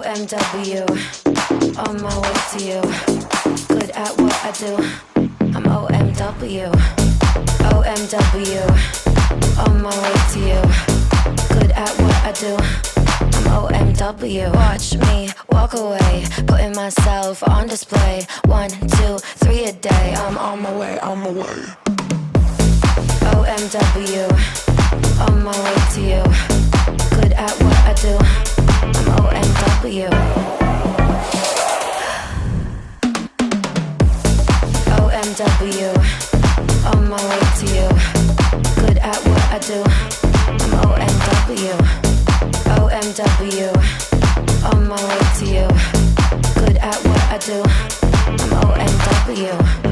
OMW, on my way to you. Good at what I do. I'm OMW, OMW, on my way to you. Good at what I do. I'm OMW. Watch me walk away, putting myself on display. 1, 2, 3 a day. I'm on my way, on my way. OMW, on my way to you. Good at what I do. I'm OMW. OMW, on my way to you. Good at what I do. I'm OMW. OMW, on my way to you. Good at what I do. I'm OMW.